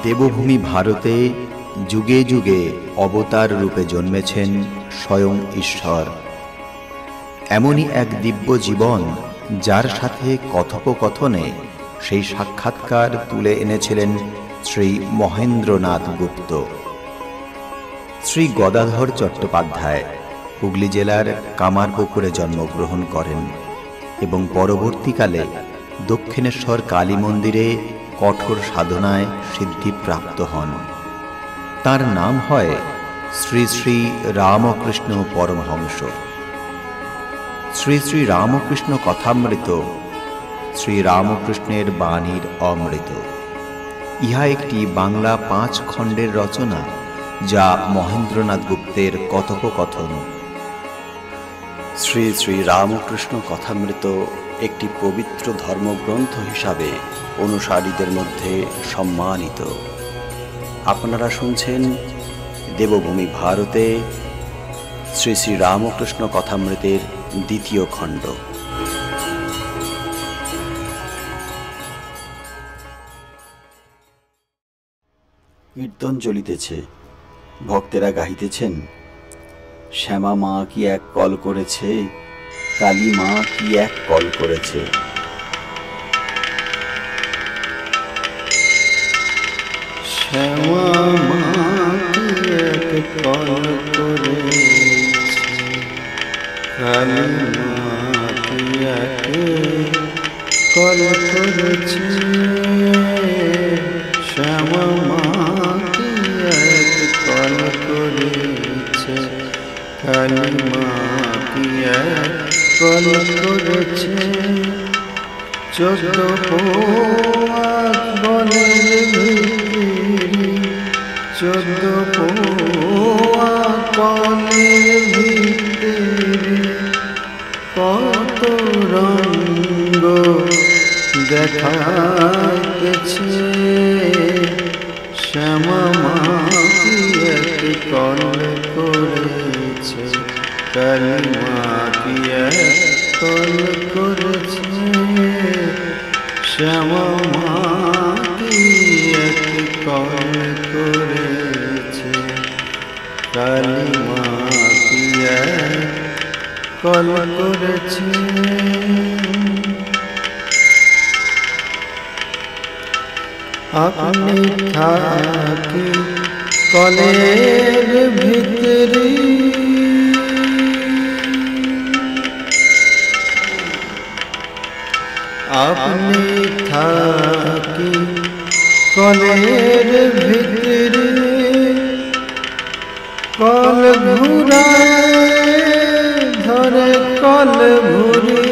দেবভূমি ভারতে যুগে যুগে অবতার রূপে জন্মেছেন স্বয়ং ঈশ্বর। এমনই এক দিব্য জীবন যার সাথে কথোপকথনে সেই সাক্ষাৎকার তুলে এনেছিলেন শ্রী মহেন্দ্রনাথ গুপ্ত। শ্রী গদাধর চট্টোপাধ্যায় হুগলি জেলার কামারপুকুরে জন্মগ্রহণ করেন এবং পরবর্তীকালে দক্ষিণেশ্বর কালী মন্দিরে কঠোর সাধনায় সিদ্ধিপ্রাপ্ত হন। তার নাম হয় শ্রী শ্রী রামকৃষ্ণ পরমহংস। শ্রী শ্রী রামকৃষ্ণ কথামৃত শ্রী রামকৃষ্ণের বাণীর অমৃত। ইহা একটি বাংলা 5 খণ্ডের রচনা, যা মহেন্দ্রনাথ গুপ্তের কথোপকথন। শ্রী শ্রী রামকৃষ্ণ কথামৃত একটি পবিত্র ধর্মগ্রন্থ হিসাবে অনুসারীদের মধ্যে সম্মানিত। আপনারা শুনছেন দেবভূমি ভারতে শ্রী শ্রী রামকৃষ্ণ কথামৃতের 2য় খণ্ড। কীর্তন চলিতেছে, ভক্তেরা গাহিতেছেন, শ্যামা মা কি এক কল করেছে, কালী মা কি এক কল করেছে। শ্যামা মা কি এক কল করেছে, কালী মা কি এক কল করেছে। শ্যামা মা কি এক কল করেছে, কালী মা কি এক কল করেছে। 14 পোয়াক বনের ভিতরে, 14 পোয়াক বনের ভিতরে কত রঙ্গ দেখাইতেছে। শ্যামা মা কি এক কল করেছে, কালী মা কি এক কল করেছে। শ্যামা মা কি এক কল করেছে, কালী মা কি এক কল করেছে। আপনি থাকি কলের ভিতরে, আপনি থাকি কলের ভিতরে, কল ঘুরায় ধরে কল ঘুরি।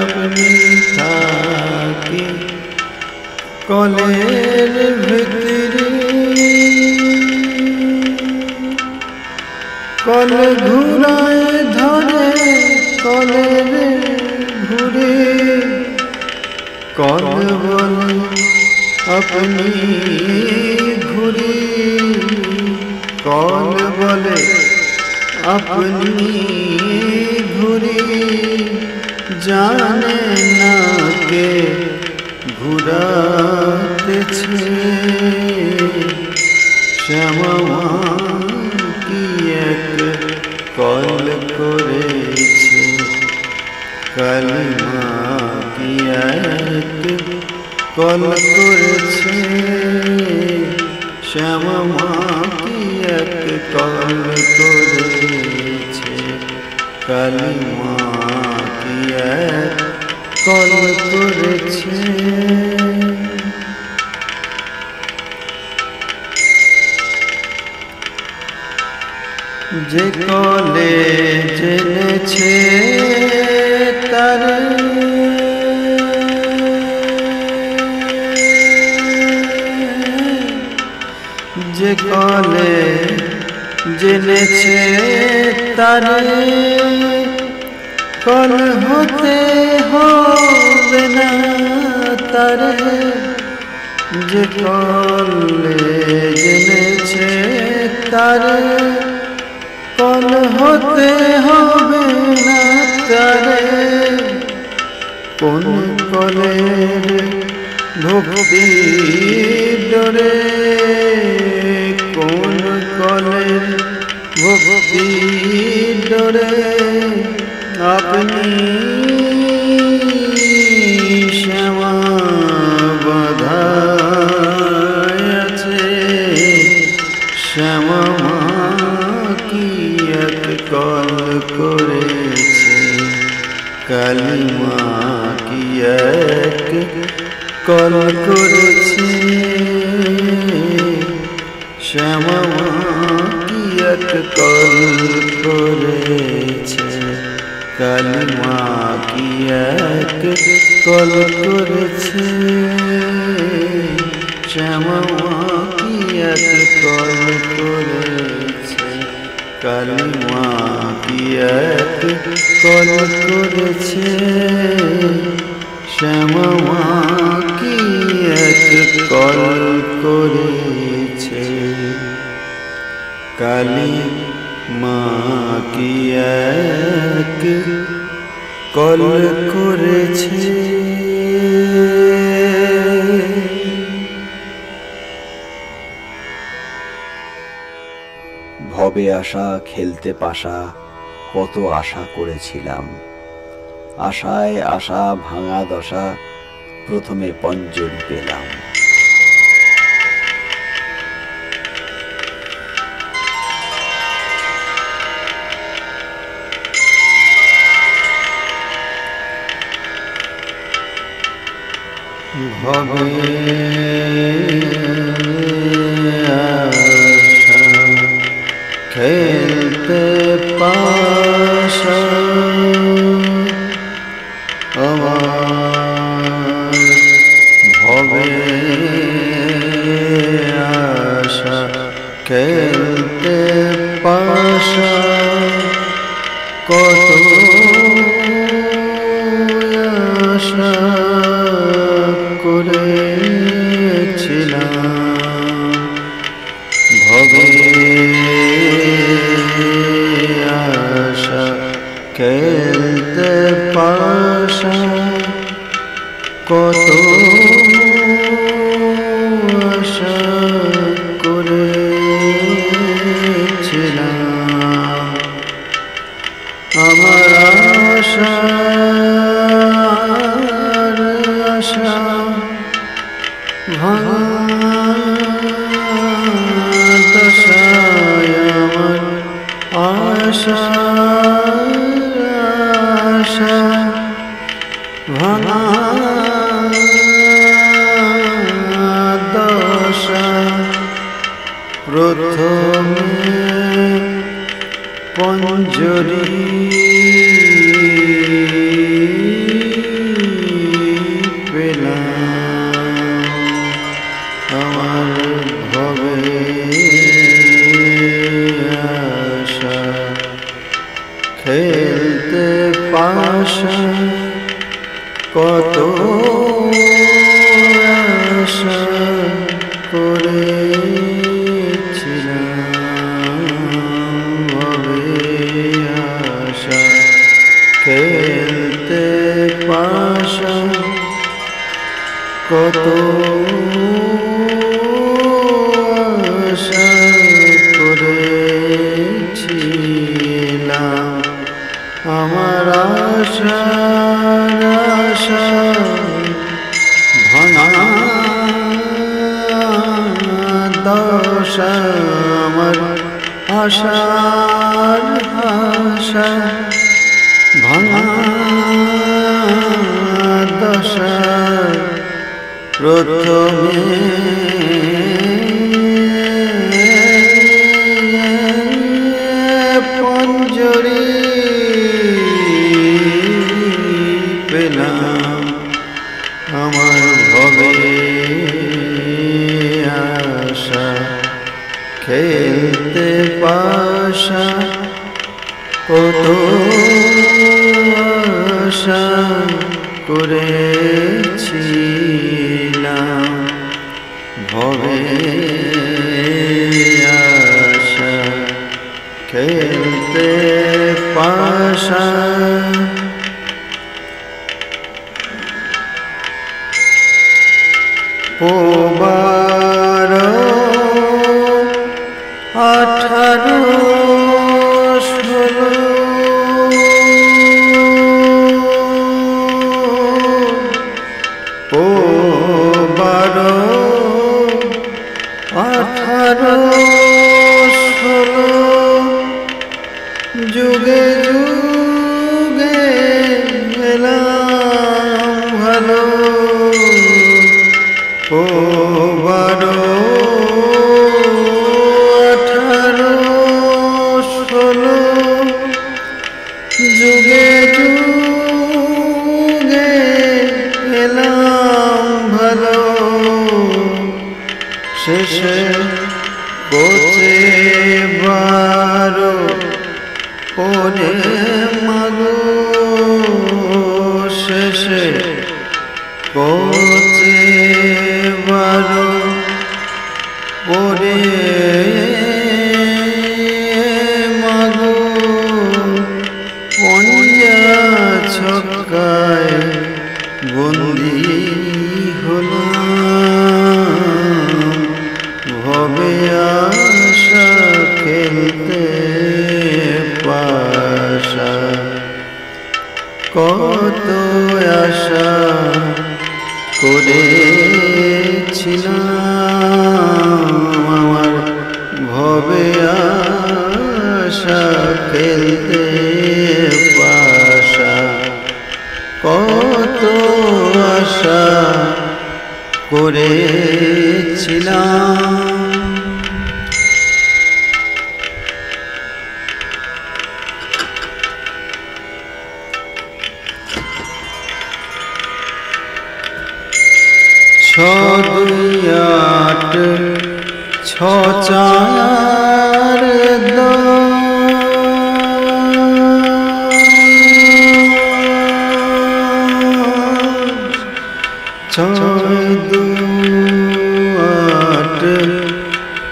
আপনি থাকি কলের ভিতরে, কল ঘুরায় ধরে কলের ঘুরে। কল বলে আপনি ঘুরি, কল বলে আপনি ঘুরি। জানে না কে ঘুরাতেছে। শ্যামা মা কি এক কল করেছে, কালী মা কি এক কল করেছে। শ্যামা মা কি এক কল করেছে, কালী মা কি এক কল করেছে। যে কলে জেনেছে তারে, যে কলে জেনেছে তারে, কল হতে হবে না তারে। যে কলে জেনেছে তারে, কল হতে হবে না তারে। কোন কলের ভক্তি ডরে কোন কলের ভক্তি ডরে আপনি শ্যামা বাধায় আছে শ্যামা মা কি এক কল করেছে কালী মা কি এক কল করেছে শ্যামা মা কি এক কল করেছে কালী মা কি এক কল করেছে শ্যামা মা কি এক কল করেছে কালী মা কি এক কল করেছে শ্যামা মা কি এক কল করেছে কালী মা কি এক কল করেছে। ভবে আসা খেলতে পাশা কত আশা করেছিলাম, আশায় আশা ভাঙা দশা প্রথমে পঞ্জরি পেলাম। ভবে আশা খেলতে পাশা আমার ভবে আশা খেলতে পাশা কত আশা করেছিলাম ভবে আশা খেলতে পাশা কত আশা করেছিলাম আমার আশা আশা ভাঙা দশায় আমার আশা আশা ভাঙা দশা প্রথমে পঞ্জরি পেলাম আমার ভবে আশা খেলতে পাশা কত আশা করেছিলাম ভবে আশা খেলতে পাশা কত আশা করেছিলাম আমার আশা আশা ভাঙা দশা আমার আশার আশা ভাঙা দশা প্রথমে পঞ্জরি পেলাম আমার ভবে আশা খেলতে পাশা কত আশা করেছিলাম ভবে আশা খেলতে পাশা পোবার 18 16 পোবার 18 16 যুগে যুগে এলাম ভালো পোবার 18 16 যুগে যুগে এলাম ভালো শেষে কোচে 12 পরে মাগো শেষে কোচে 12 পরে মাগো পঞ্জা ছক্কায় বন্দি হলাম ভবে আশা খেলতে পাশা কত আশা করেছিলাম আমার ভবে আশা খেলতে পাশা কত আশা করেছিলাম দুই আট ছ চার ছয় দু আট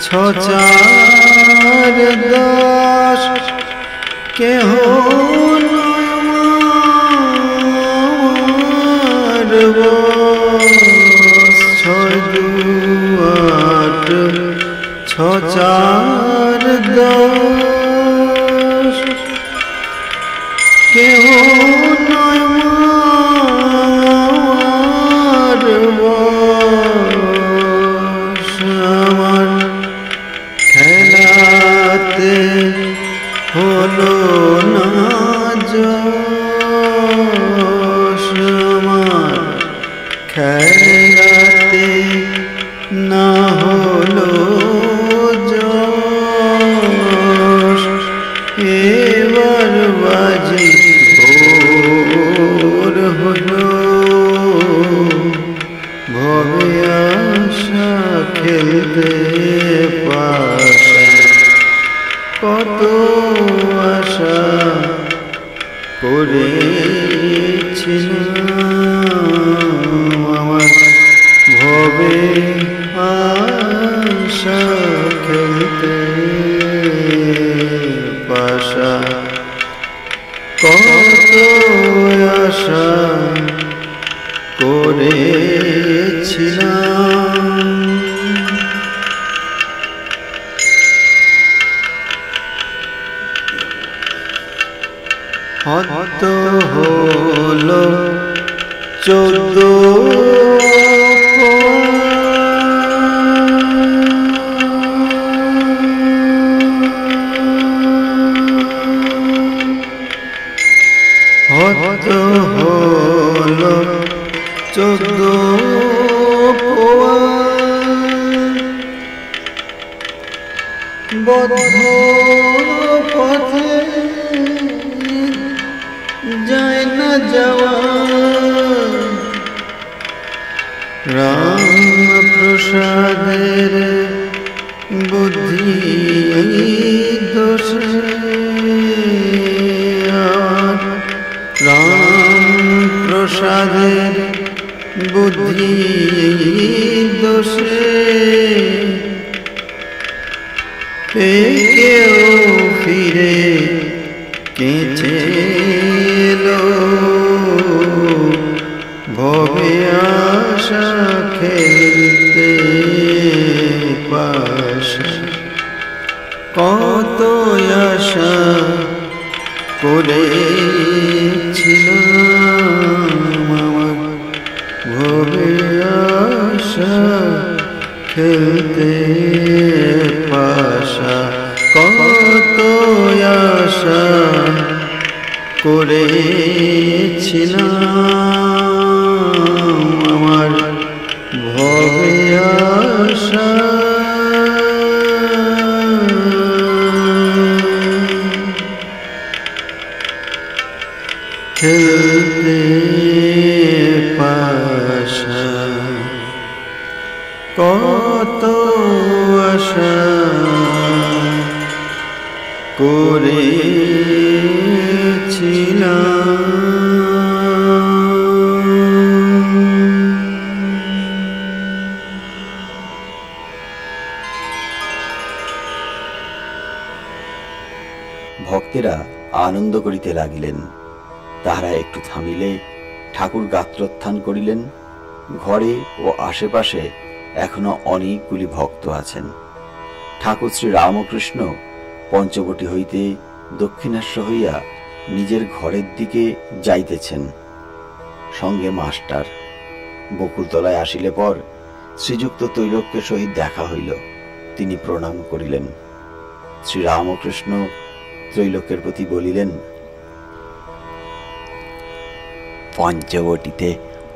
ছ চার 10 কেহ ছয় দু আট ছ চার 10 কেহ নয় মারব আমার খেলাতে হলো না যশ আমার খেলাতে না হলো যশ এবার বাজি ভোর হলো ভবে আশা খেলতে পাশা কত আশা করেছিলাম আমার ভবে আশা খেলতে পাশা কত আশা করেছিলাম হত হলো 14 হত হলো 14 বদ্ধ পথে যায় না যাওয়া রাম প্রসাদের বুদ্ধি দোষে রাম প্রসাদের বুদ্ধি দোষে কেউ ফিরে কেঁচে এলো ভবে আশা খেল করেছিলাম আমার ভবে আশা, খেলতে পাশা কত আশা করেছিলাম। ভক্তেরা আনন্দ করিতে লাগিলেন। তাহারা একটু থামিলে ঠাকুর গাত্রোত্থান করিলেন। ঘরে ও আশেপাশে এখনো অনেকগুলি ভক্ত আছেন। ঠাকুর শ্রী রামকৃষ্ণ পঞ্চবটী হইতে দক্ষিণাস্য হইয়া নিজের ঘরের দিকে যাইতেছেন, সঙ্গে মাস্টার। বকুলতলায় আসিলে পর শ্রীযুক্ত তৈলক্যের সহিত দেখা হইল। তিনি প্রণাম করিলেন। শ্রী রামকৃষ্ণ ত্রৈলোক্যের প্রতি বলিলেন, পঞ্চবটিতে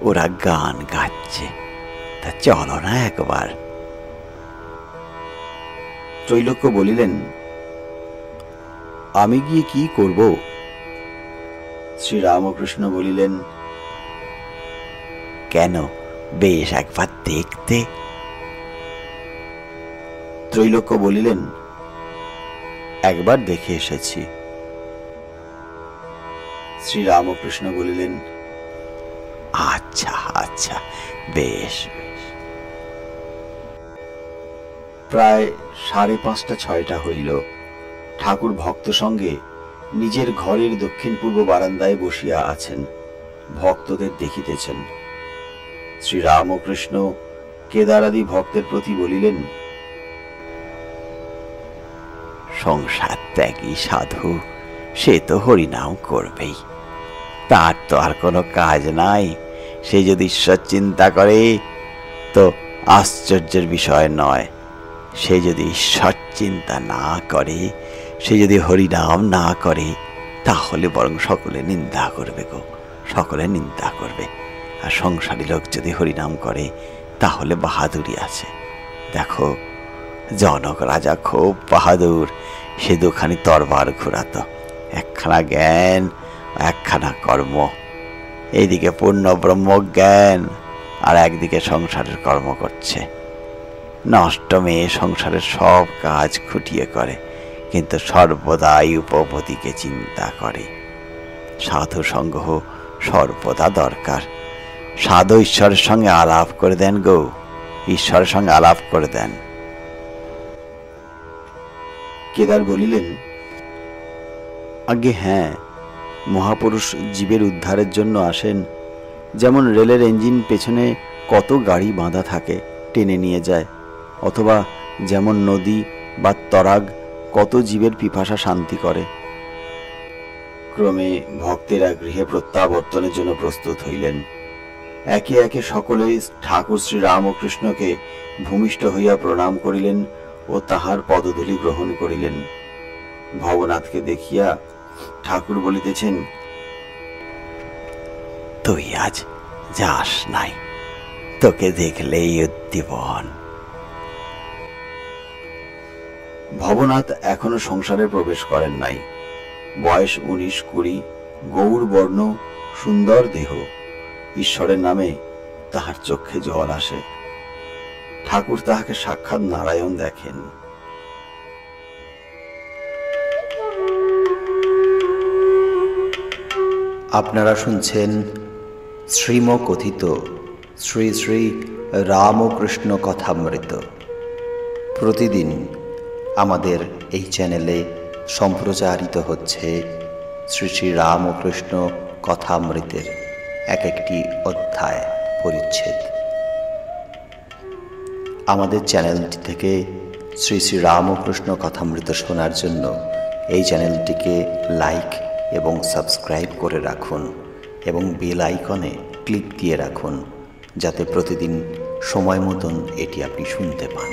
ওরা গান গাচ্ছে, তা চলো না একবার। ত্রৈলোক্য বলিলেন, আমি গিয়ে কি করব? শ্রী রামকৃষ্ণ বলিলেন, কেন, বেশ একবার দেখতে। ত্রৈলোক্য বলিলেন, একবার দেখে এসেছি। শ্রী রামকৃষ্ণ বলিলেন, আচ্ছা আচ্ছা, বেশ বেশ। প্রায় 5:30-6টা হইল। ঠাকুর ভক্ত সঙ্গে নিজের ঘরের দক্ষিণ পূর্ব বারান্দায় বসিয়া আছেন, ভক্তদের দেখিতেছেন। শ্রী রামকৃষ্ণ কেদারাদি ভক্তের প্রতি বলিলেন, সংসার ত্যাগী সাধু সে তো হরিনাম করবেই, তার তো আর কোনো কাজ নাই। সে যদি ঈশ্বর চিন্তা করে তো আশ্চর্যের বিষয় নয়। সে যদি ঈশ্বর চিন্তা না করে, সে যদি হরিনাম না করে, তাহলে বরং সকলে নিন্দা করবে গো, সকলে নিন্দা করবে। আর সংসারী লোক যদি হরিনাম করে তাহলে বাহাদুরি আছে। দেখো, জনক রাজা খুব বাহাদুর, সে দুখানি তরবার ঘুরাতো, একখানা জ্ঞান একখানা কর্ম। এইদিকে পূর্ণ ব্রহ্ম জ্ঞান আর একদিকে সংসারের কর্ম করছে। নষ্ট মেয়ে সংসারের সব কাজ খুঁটিয়ে করে, কিন্তু সর্বদাই উপপতিকে চিন্তা করে। সাধু সঙ্গ সর্বদা দরকার। সাধু ঈশ্বরের সঙ্গে আলাপ করে দেন গো, ঈশ্বরের সঙ্গে আলাপ করে দেন। কেদার বলিলেন, আগে হ্যাঁ, মহাপুরুষ জীবের উদ্ধারের জন্য আসেন। যেমন রেলের ইঞ্জিন পেছনে কত গাড়ি বাঁধা থাকে, টেনে নিয়ে যায়। অথবা যেমন নদী বা তরাগ কত জীবের পিপাসা শান্তি করে। ক্রমে ভক্তেরা গৃহে প্রত্যাবর্তনের জন্য প্রস্তুত হইলেন। একে একে সকলে ঠাকুর শ্রী রামকৃষ্ণকে ভূমিষ্ঠ হইয়া প্রণাম করিলেন ও তাহার পদধূলি গ্রহণ করিলেন। ভবনাথকে দেখিয়া ঠাকুর বলিতেছেন, তুই আজ যাস নাই, তোকে দেখলেই উদ্দীপন। ভবনাথ এখনো সংসারে প্রবেশ করেন নাই। বয়স 19-20, গৌর বর্ণ, সুন্দর দেহ। ঈশ্বরের নামে তাহার চক্ষে জল আসে। ঠাকুর তাহাকে সাক্ষাৎ নারায়ণ দেখেন। আপনারা শুনছেন শ্রীমকথিত শ্রী শ্রী রামকৃষ্ণ কথামৃত। প্রতিদিন আমাদের এই চ্যানেলে সম্প্রচারিত হচ্ছে শ্রী শ্রী রামকৃষ্ণ কথামৃতের এক একটি অধ্যায় পরিচ্ছেদ। আমাদের চ্যানেলটি থেকে শ্রী শ্রী রামকৃষ্ণ কথামৃত শোনার জন্য এই চ্যানেলটিকে লাইক এবং সাবস্ক্রাইব করে রাখুন এবং বেল আইকনে ক্লিক দিয়ে রাখুন, যাতে প্রতিদিন সময় মতন এটি আপনি শুনতে পান।